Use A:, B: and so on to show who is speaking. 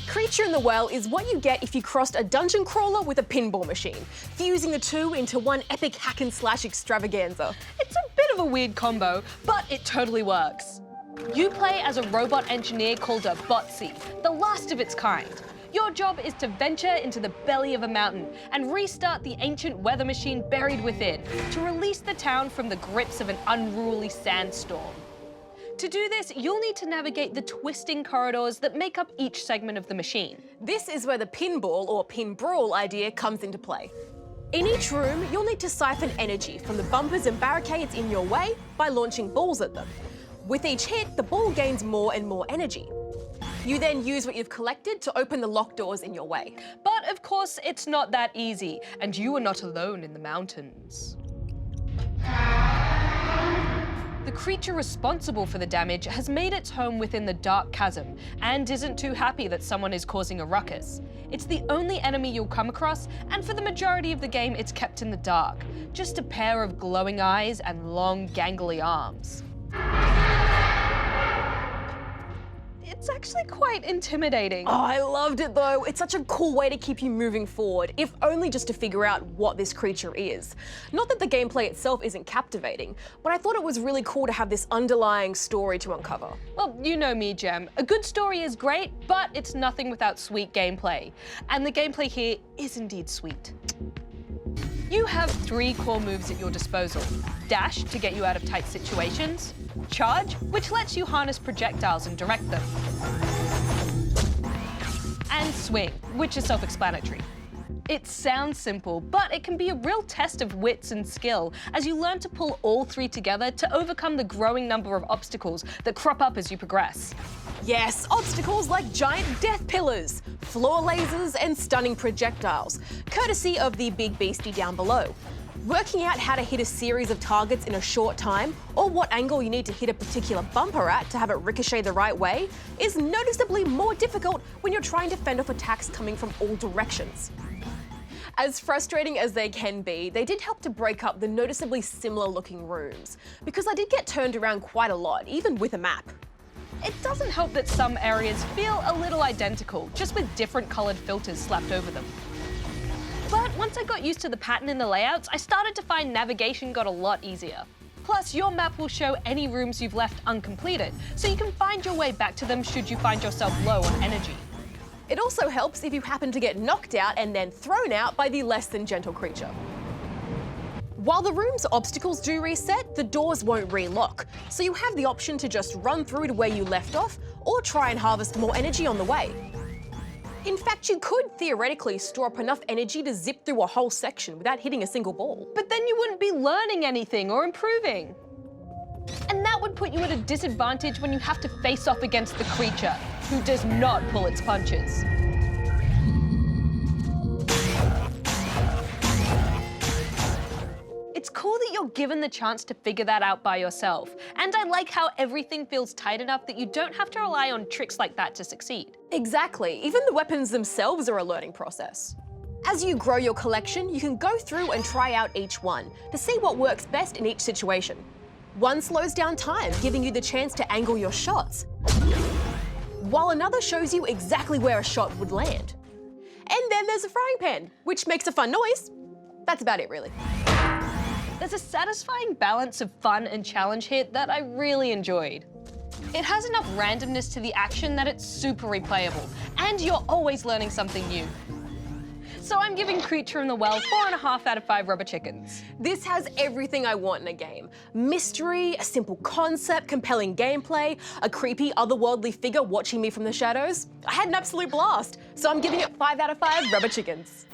A: Creature in the Well is what you get if you crossed a dungeon crawler with a pinball machine, fusing the two into one epic hack and slash extravaganza.
B: It's a bit of a weird combo, but it totally works. You play as a robot engineer called a Botsy, the last of its kind. Your job is to venture into the belly of a mountain and restart the ancient weather machine buried within to release the town from the grips of an unruly sandstorm. To do this, you'll need to navigate the twisting corridors that make up each segment of the machine.
A: This is where the pinball or pin brawl idea comes into play. In each room, you'll need to siphon energy from the bumpers and barricades in your way by launching balls at them. With each hit, the ball gains more and more energy. You then use what you've collected to open the locked doors in your way.
B: But of course, it's not that easy, and you are not alone in the mountains. The creature responsible for the damage has made its home within the dark chasm and isn't too happy that someone is causing a ruckus. It's the only enemy you'll come across, and for the majority of the game it's kept in the dark. Just a pair of glowing eyes and long, gangly arms. It's actually quite intimidating.
A: Oh, I loved it though. It's such a cool way to keep you moving forward, if only just to figure out what this creature is. Not that the gameplay itself isn't captivating, but I thought it was really cool to have this underlying story to uncover.
B: Well, you know me, Gem. A good story is great, but it's nothing without sweet gameplay. And the gameplay here is indeed sweet. You have 3 core moves at your disposal. Dash, to get you out of tight situations. Charge, which lets you harness projectiles and direct them. And swing, which is self-explanatory. It sounds simple, but it can be a real test of wits and skill as you learn to pull all 3 together to overcome the growing number of obstacles that crop up as you progress.
A: Yes, obstacles like giant death pillars, floor lasers, and stunning projectiles, courtesy of the big beastie down below. Working out how to hit a series of targets in a short time, or what angle you need to hit a particular bumper at to have it ricochet the right way, is noticeably more difficult when you're trying to fend off attacks coming from all directions. As frustrating as they can be, they did help to break up the noticeably similar looking rooms, because I did get turned around quite a lot, even with a map.
B: It doesn't help that some areas feel a little identical, just with different coloured filters slapped over them. But once I got used to the pattern in the layouts, I started to find navigation got a lot easier. Plus, your map will show any rooms you've left uncompleted, so you can find your way back to them should you find yourself low on energy.
A: It also helps if you happen to get knocked out and then thrown out by the less than gentle creature. While the room's obstacles do reset, the doors won't relock, so you have the option to just run through to where you left off or try and harvest more energy on the way. In fact, you could theoretically store up enough energy to zip through a whole section without hitting a single ball.
B: But then you wouldn't be learning anything or improving. And that would put you at a disadvantage when you have to face off against the creature, who does not pull its punches. It's cool that you're given the chance to figure that out by yourself. And I like how everything feels tight enough that you don't have to rely on tricks like that to succeed.
A: Exactly. Even the weapons themselves are a learning process. As you grow your collection, you can go through and try out each one to see what works best in each situation. One slows down time, giving you the chance to angle your shots, while another shows you exactly where a shot would land. And then there's a frying pan, which makes a fun noise. That's about it, really.
B: There's a satisfying balance of fun and challenge here that I really enjoyed. It has enough randomness to the action that it's super replayable, and you're always learning something new. So I'm giving Creature in the Well 4.5 out of 5 rubber chickens.
A: This has everything I want in a game. Mystery, a simple concept, compelling gameplay, a creepy otherworldly figure watching me from the shadows. I had an absolute blast, so I'm giving it 5 out of 5 rubber chickens.